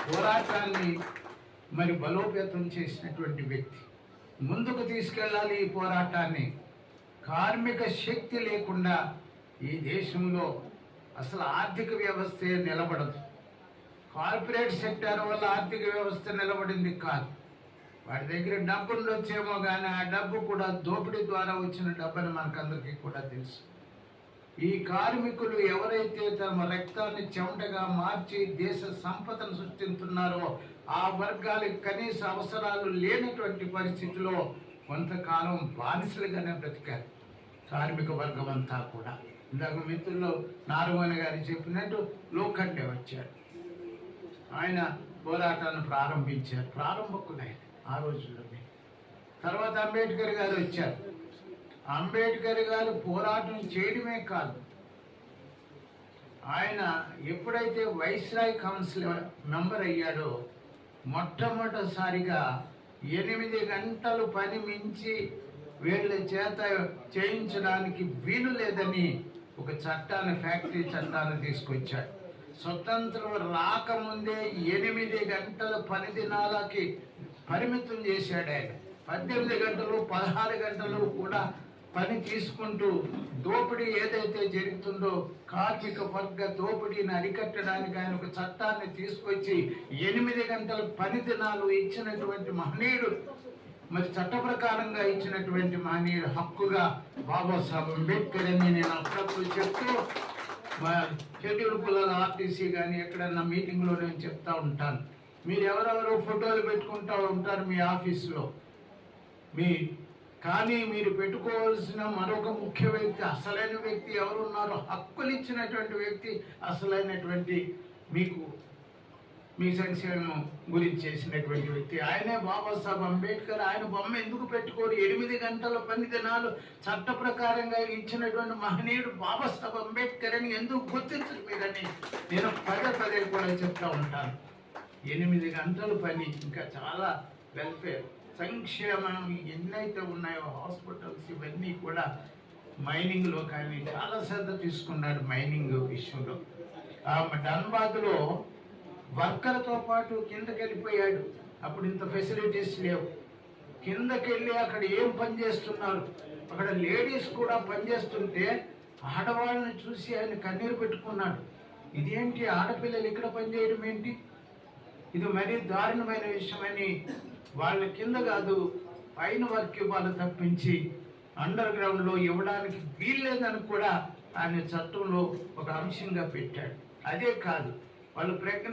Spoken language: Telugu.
పోరాటాన్ని మరి బలోపేతం చేసినటువంటి వ్యక్తి. ముందుకు తీసుకెళ్ళాలి ఈ పోరాటాన్ని. కార్మిక శక్తి లేకుండా ఈ దేశంలో అసలు ఆర్థిక వ్యవస్థే నిలబడదు. కార్పొరేట్ సెక్టర్ వల్ల ఆర్థిక వ్యవస్థ నిలబడింది కాదు. వాడి దగ్గర డబ్బు ఉండొచ్చేమో కానీ ఆ డబ్బు కూడా దోపిడీ ద్వారా వచ్చిన డబ్బని మనకందరికీ కూడా తెలుసు. ఈ కార్మికులు ఎవరైతే తమ రక్తాన్ని చెమటగా మార్చి దేశ సంపదను సృష్టిస్తున్నారో ఆ వర్గాలకు కనీస అవసరాలు లేనటువంటి పరిస్థితిలో కొంతకాలం బానిసలుగానే బ్రతికారు కార్మిక వర్గం అంతా కూడా. ఇందాక మిత్రులు నారాయణ గారు చెప్పినట్టు లోఖండే వచ్చాడు. ఆయన పోరాటాన్ని ప్రారంభించారు, ప్రారంభకులైన ఆ రోజుల్లోనే. తర్వాత అంబేద్కర్ గారు వచ్చారు. అంబేద్కర్ గారు పోరాటం చేయడమే కాదు, ఆయన ఎప్పుడైతే వైస్రాయ్ కౌన్సిల్ మెంబర్ అయ్యాడో మొట్టమొదటిసారిగా 8 గంటలు పని మించి వీళ్ళ చేత చేయించడానికి వీలు లేదని ఒక చట్టాన్ని, ఫ్యాక్టరీ చట్టాన్ని తీసుకొచ్చాడు. స్వతంత్రం రాకముందే 8 గంటల పని దినాలకి పరిమితం చేశాడు ఆయన. 18 గంటలు 16 గంటలు కూడా పని తీసుకుంటూ దోపిడీ ఏదైతే జరుగుతుందో కార్మిక వర్గ దోపిడీని అరికట్టడానికి ఆయన ఒక చట్టాన్ని తీసుకొచ్చి 8 గంటల పని దినాలు ఇచ్చినటువంటి మహనీయుడు. మరి చట్ట ప్రకారంగా ఇచ్చినటువంటి మహనీయుడు హక్కుగా బాబాసాహెబ్ అంబేద్కర్ అని నేను అప్పుడప్పుడు చెప్తూ షెడ్యూల్ కులాల ఆర్టీసీ కానీ ఎక్కడన్నా మీటింగ్లో నేను చెప్తా ఉంటాను. మీరు ఎవరెవరో ఫోటోలు పెట్టుకుంటూ ఉంటారు మీ ఆఫీసులో, కానీ మీరు పెట్టుకోవాల్సిన మరొక ముఖ్య వ్యక్తి, అసలైన వ్యక్తి ఎవరున్నారో, హక్కులు ఇచ్చినటువంటి వ్యక్తి, అసలైనటువంటి మీ సంక్షేమం గురించి చేసినటువంటి వ్యక్తి ఆయనే బాబాసాహెబ్ అంబేద్కర్. ఆయన బొమ్మ ఎందుకు పెట్టుకోరు? 8 గంటల పని దినాలు చట్ట ప్రకారంగా ఇచ్చినటువంటి మహనీయుడు బాబాసాహెబ్ అంబేద్కర్ అని ఎందుకు గుర్తించరు మీరని నేను పదే కూడా చెప్తా ఉంటాను. 8 గంటల పని, ఇంకా చాలా వెల్ఫేర్ సంక్షేమం ఎన్నైతే ఉన్నాయో హాస్పిటల్స్ ఇవన్నీ కూడా మైనింగ్లో కానీ చాలా శ్రద్ధ తీసుకున్నాడు. మైనింగ్ విషయంలో ధన్బాద్లో వర్కర్తో పాటు కిందకి వెళ్ళిపోయాడు. అప్పుడు ఇంత ఫెసిలిటీస్ లేవు. కిందకెళ్ళి అక్కడ ఏం పని చేస్తున్నారు, అక్కడ లేడీస్ కూడా పనిచేస్తుంటే ఆడవాళ్ళని చూసి ఆయన కన్నీరు పెట్టుకున్నాడు. ఇదేంటి, ఆడపిల్లలు ఇక్కడ పనిచేయడం ఏంటి, ఇది మరీ దారుణమైన విషయమని వాళ్ళ కింద కాదు పైన వర్క్ ఇవ్వాలి తప్పించి అండర్ గ్రౌండ్లో ఇవ్వడానికి వీల్లేదని కూడా ఆయన చట్టంలో ఒక అంశంగా పెట్టాడు. అదే కాదు, వాళ్ళు